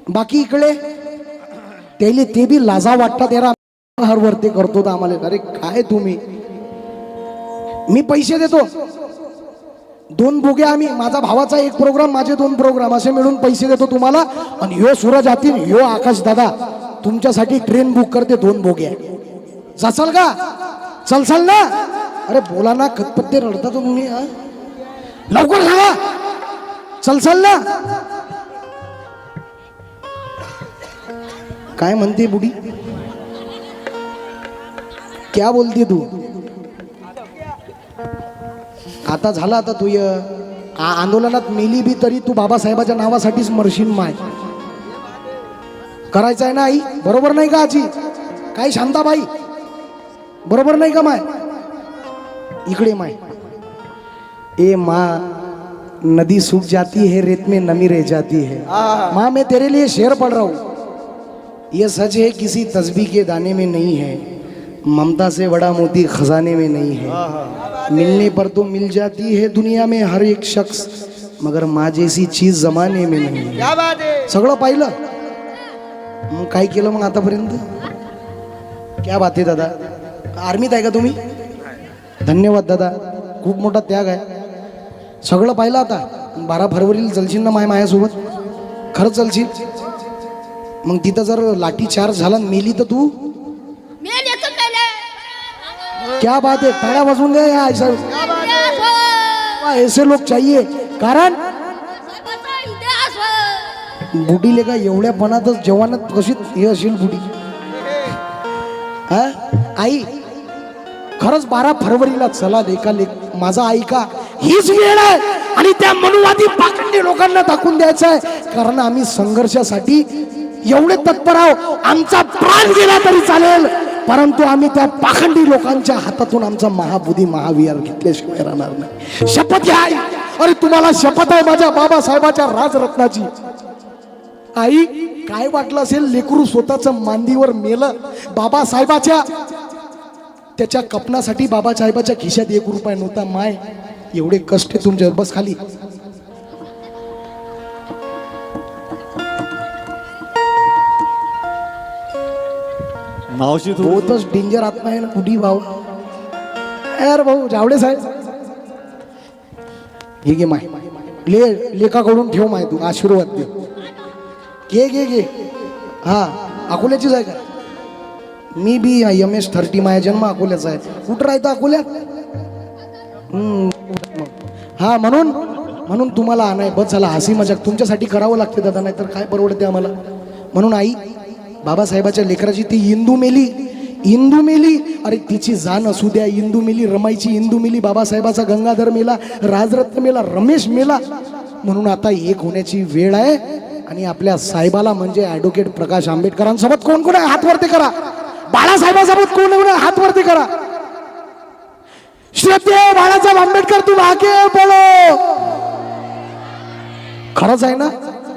बाकी इकडे त्याले ते बी लाजा वाटतात यार, हर वरती करतो तर आम्हाला. अरे काय तुम्ही, मी पैसे देतो. 2 बोग्या आम्ही, माझा भावाचा 1 प्रोग्राम, माझे 2 प्रोग्राम, असे मिळून पैसे देतो तुम्हाला. आणि ह्यो सूरज आतील, ह्यो आकाश दादा तुमच्यासाठी ट्रेन बुक करते 2 बोग्या. जासाल का, चलसाल ना. अरे बोला ना, खतपत्ते रडता तुम्ही. लवकर सांगा, चलसाल ना. काय म्हणते बुडी, क्या बोलते तू. आता झालं, आता तू आंदोलनात मेली बी तरी तू बाबासाहेबाच्या नावासाठीच मरशील. माय करायचं आहे ना आई, बरोबर नाही का आजी. काय शांताबाई, बरोबर नाही का माय. इकडे माय. ए माँ, नदी सूख जाती है, रेत में नमी रह जाती है. माँ मैं तेरे लिए शेर पढ़ रहा हूँ. ये सच है किसी तस्बीह के दाने में नहीं है, ममता से बड़ा मोती खजाने में नहीं है. मिलने पर तो मिल जाती है दुनिया में हर एक शख्स, मगर माँ जैसी चीज जमाने में नहीं है. क्या बात है. सगळं पाहिलं, मग काय केलं मग आतापर्यंत. क्या बात आहे दादा. आर्मीत आहे का तुम्ही. धन्यवाद दादा, खूप मोठा त्याग आहे. सगळं पाहिलं. आता 12 फरवरीला चलशील ना माझ्यासोबत. खरंच चलशील. मग तिथं जर लाठी चार्ज झाला, मेली तर तू. क्या बात है, टाळ्या वाजवून द्या या ऐसे लोक चाहिए. कारण बुडीले का एवढ्या पणातच जवानात कशी हे असेल बुडी. हा आई, खरंच 12 फरवरीला चला लेका माझा ऐका, हीच वेळ आहे. आणि त्या मनुवादी पाखंडी लोकांना दाखवून द्यायचं आहे, कारण आम्ही संघर्षासाठी एवढे तत्पर आहोत. आमचा प्राण गेला तरी चालेल, परंतु आम्ही त्या पाखंडी लोकांच्या हातातून आमचा महाबुद्धी महाविहार घेतल्याशिवाय राहणार नाही. शपथ घ्या आई. अरे तुम्हाला शपथ आहे माझ्या बाबासाहेबाच्या राजरत्नाची. आई काय वाटलं असेल, लेकरू स्वतःचं मांडीवर मेलं. बाबासाहेबाच्या त्याच्या कपनासाठी बाबासाहेबाच्या खिशात 1 रुपया नव्हता. माय एवढे कष्ट तुमच्या. बस खाली. मावशी तू बहुतच डेंजर आत्मा आहे ना कुठी भाऊ. यार भाऊ जावडे साहेब, हे घे माय, लेखाकडून ठेव माय, तू आशीर्वाद दे. घे घे घे. हा अकोल्याचीच आहे का. मी बी MS-30, माझा जन्म अकोल्याचा आहे. कुठं राहतं अकोल्यात. हा म्हणून तुम्हाला आणाय. बस झाला, हसी मजाक तुमच्यासाठी करावं लागते दादा, नाही तर काय परवडते आम्हाला. म्हणून आई, बाबासाहेबाच्या लेकराची ती इंदू मेली. अरे तिची जाण असू द्या. इंदू मेली, रमाईची इंदू मेली, बाबासाहेबाचा गंगाधर मेला, राजरत्न मेला, रमेश मेला. म्हणून आता एक होण्याची वेळ आहे. आणि आपल्या साहेबाला म्हणजे ॲडव्होकेट प्रकाश आंबेडकरांसोबत कोण कोण आहे हात वरती करा. बाळासाहेबांसोबत कोण कोण आहे हात वरती करा. श्रद्धेय बाळासाहेब आंबेडकर, तू आगे बोलो. खरंच आहे ना.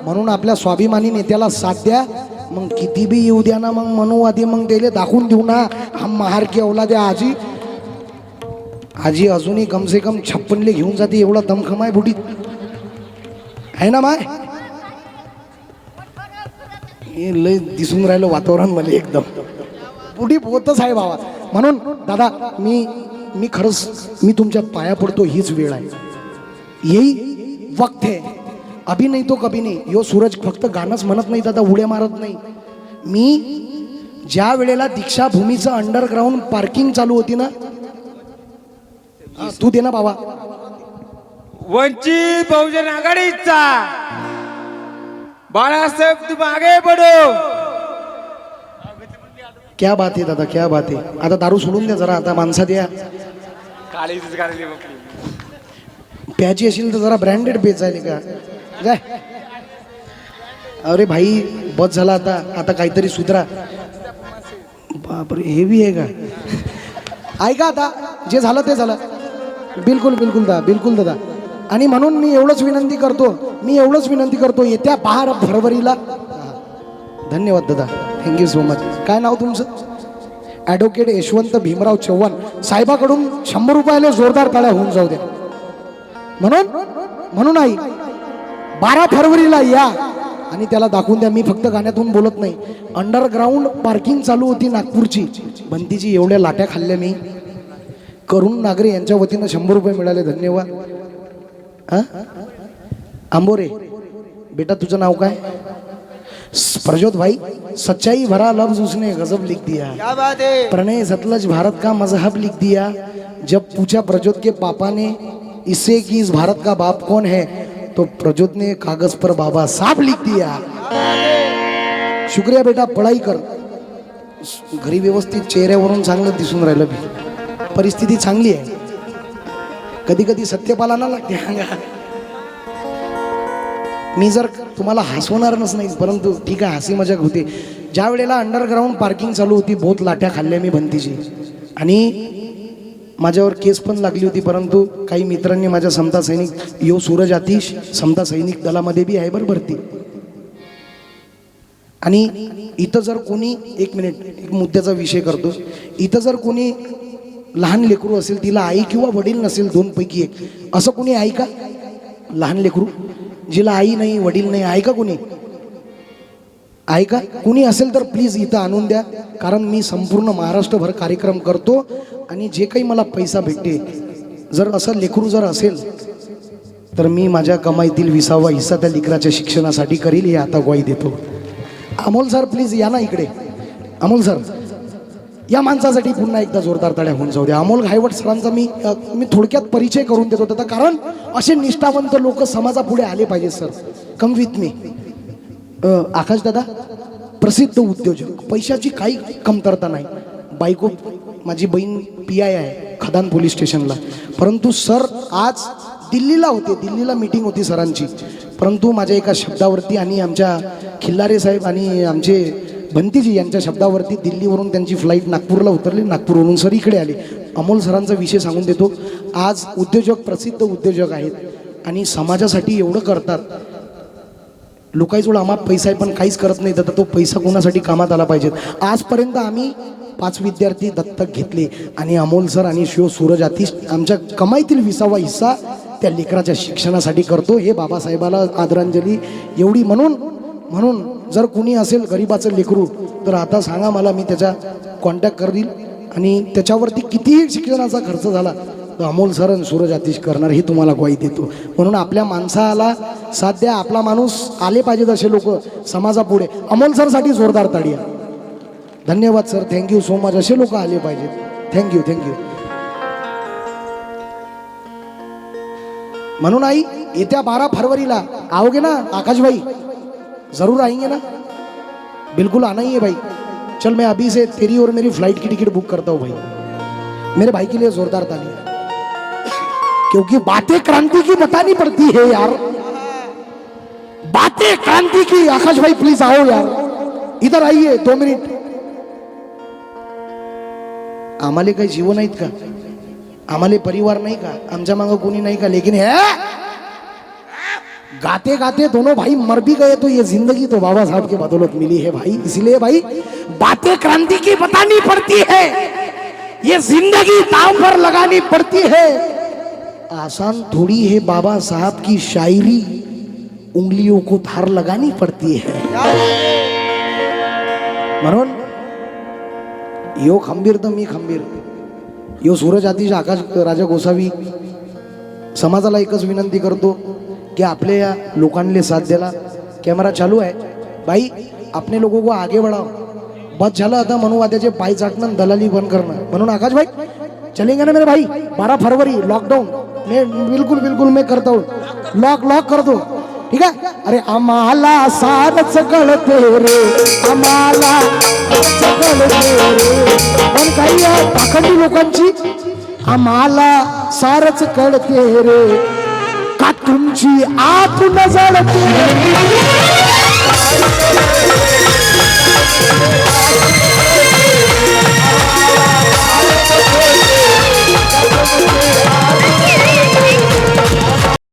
म्हणून आपल्या स्वाभिमानी नेत्याला साथ द्या. मग किती बी येऊ द्या ना, मग मनुवादी मग त्याला दाखवून देऊ ना, हम महार की औलाद आहे. आजी अजूनही कमसे कम 56ले घेऊन जाते, एवढा दमखम आहे बुडीत आहे ना माय. हे लय दिसून राहिलं वातावरण मला एकदम. बुडी होतच आहे बाबा. म्हणून दादा मी खरंच मी तुमच्या पाया पडतो. हीच वेळ आहे, यही वक्त है. अभी नहीं तो कभी नहीं. यो सूरज फक्त गाणंच म्हणत नाही दादा, उड्या मारत नाही. मी ज्या वेळेला दीक्षाभूमीचं अंडरग्राऊंड पार्किंग चालू होती ना, तू दे ना बाबा. वंचित बहुजन आघाडीचा बाळासाहेब तू मागे पडो. क्या बात आहे दादा, क्या बात आहे. आता दारू सोडून द्या जरा, आता माणसात या. प्याची असेल तर जरा ब्रँडेड पेचायले का काय. अरे भाई बस झाला आता, आता काहीतरी सुधरा. बापरे हे बी आहे का. ऐका आता, जे झालं ते झालं. बिलकुल बिलकुल दादा, बिलकुल दादा. आणि म्हणून मी एवढंच विनंती करतो येत्या 12 फरवरीला. धन्यवाद दादा, थँक्यू सो मच. काय नाव तुमचं. ॲडव्होकेट यशवंत भीमराव चव्हाण साहेबाकडून 100 रुपयाला जोरदार टाळ्या होऊन जाऊ द्या. म्हणून आई 12 फरवरीला या आणि त्याला दाखवून द्या. मी फक्त गाण्यातून बोलत नाही. अंडरग्राऊंड पार्किंग चालू होती नागपूरची, बंदीची. एवढ्या लाट्या खाल्ल्या मी. करुण नागरे यांच्या वतीनं 100 रुपये मिळाले, धन्यवाद. हा आंबोरे बेटा, तुझं नाव काय. प्रजोत भाई, सच्चाई भरा लफ्ज उसने गजब लिख दिया. क्या बात है. प्रणय सतलज भारत का मजहब लिख दिया. जब पूछा प्रजोत के पापा ने इससे कि इस भारत का बाप कौन है, तो प्रजोत ने कागज पर बाबा साहब लिख दिया. शुक्रिया बेटा, पढाई कर. घरी व्यवस्थित चेहऱ्यावरून चांगलं दिसून राहिलं बी. परिस्थिती चांगली आहे. कधी कधी सत्यपालाना लागते. मी जर तुम्हाला हसवणारच नाही, परंतु ठीक आहे, हसी मजाक होते. ज्या वेळेला अंडरग्राऊंड पार्किंग चालू होती, बहुत लाट्या खाल्ल्या मी भंतीची. आणि माझ्यावर केस पण लागली होती, परंतु काही मित्रांनी माझ्या समता सैनिक, यो सूरज आतिश समता सैनिक दलामध्ये बी आहे बरं भरती. आणि इथं जर कोणी, एक मिनिट, एक मुद्द्याचा विषय करतो. इथं जर कोणी लहान लेकरू असेल, तिला आई किंवा वडील नसेल, दोनपैकी एक, असं कोणी आहे का. लहान लेकरू जिला आई नाही वडील नाही, आहे का कोणी. आहे का कुणी असेल तर प्लीज इथं आणून द्या. कारण मी संपूर्ण महाराष्ट्रभर कार्यक्रम करतो आणि जे काही मला पैसा भेटते, जर असं लेकरू जर असेल तर मी माझ्या कमाईतील 20वा हिस्सा त्या लेकराच्या शिक्षणासाठी करील, हे आता ग्वाही देतो. अमोल सर प्लीज या ना इकडे. अमोल सर, या माणसासाठी पुन्हा एकदा जोरदार टाळ्या होऊन जाऊ द्या. अमोल घायवट सरांचा मी थोडक्यात परिचय करून देतो त्याचा, कारण असे निष्ठावंत लोक समाजापुढे आले पाहिजे. Sir come with me. आकाश दादा प्रसिद्ध उद्योजक, पैशाची काही कमतरता नाही. बायको माझी बहीण PI आहे खदान पोलीस स्टेशनला. परंतु सर आज दिल्लीला होते, दिल्लीला मीटिंग होती सरांची. परंतु माझ्या एका शब्दावरती आणि आमच्या खिल्लारे साहेब आणि आमचे भंतीजी यांच्या शब्दावरती दिल्लीवरून त्यांची फ्लाईट नागपूरला उतरली. नागपूरवरून सर इकडे आले. अमोल सरांचा विषय सांगून देतो. आज उद्योजक, प्रसिद्ध उद्योजक आहेत आणि समाजासाठी एवढं करतात. लोकांजवळ आम्हा पैसा आहे पण काहीच करत नाही. तर तो पैसा कोणासाठी कामात आला पाहिजे. आजपर्यंत आम्ही 5 विद्यार्थी दत्तक घेतले आणि अमोल सर आणि शिव सूरज आतिश आमच्या कमाईतील 20वा हिस्सा त्या लेकराच्या शिक्षणासाठी करतो. हे बाबासाहेबाला आदरांजली एवढी. म्हणून जर कुणी असेल गरिबाचं लेकरू तर आता सांगा मला, मी त्याचा कॉन्टॅक्ट करील आणि त्याच्यावरती कितीही शिक्षणाचा खर्च झाला तर अमोल सर आणि सूरज आतिश करणार, हे तुम्हाला ग्वाही देतो. म्हणून आपल्या माणसाला साथ द्या. आपला माणूस आले पाहिजेत असे लोक समाजापुढे. अमोल सरसाठी जोरदार ताळ्या. धन्यवाद सर, थँक्यू सो मच. असे लोक आले पाहिजेत. थँक्यू. म्हणून आई येत्या 12 फरवरीला आओगे ना आकाश भाई, जरूर आएंगे ना. बिल्कुल आना ही है भाई. चल मैं अभी से तेरी और मेरी फ्लाइट की टिकट बुक करता हूँ भाई. मेरे भाई के लिए जोरदार तालियां, क्योंकि बातें क्रांति की बतानी पड़ती है यार. बातें क्रांति की. आकाश भाई प्लीज आओ यार, इधर आइए 2 मिनिट. आम्हाला काही जीवन नाहीत का. आम्हाला परिवार नाही का. आमच्या मागं कोणी नाही का. लेकिन है गाते गाते दोनों भाई मर भी गए तो ये जिंदगी तो बाबा साहब के बदौलत मिली है भाई. इसलिए भाई बातें क्रांति की बतानी पड़ती है. ये जिंदगी दांव पर लगानी पड़ती है. आसान थोड़ी है बाबा साहब की शायरी, उंगलियों को धार लगानी पड़ती है. म्हणून यो खंबीर तर मी खंबीर, यो सूरज आतिश आकाश राजा गोसावी. समाजाला एकच विनंती करतो कि आपले या लोकांना साथ द्याला. कॅमेरा चालू आहे भाई, अपने लोगों को आगे बढ़ाओ. बस झालं आता मनुवाद्याचे पाय चाटणं, दलाली बंद करणं. म्हणून आकाश भाई चलेंगे ना मेरे भाई. 12 फरवरी लॉकडाऊन मैं बिल्कुल बिल्कुल मैं करता हूँ, लॉक करतो. ठीक आहे. अरे आम्हाला सारच कळते रे, आम्हाला कळते रे. पण काही पाखंडी लोकांची आम्हाला सारच कळते रे, का तुमची आत न जळते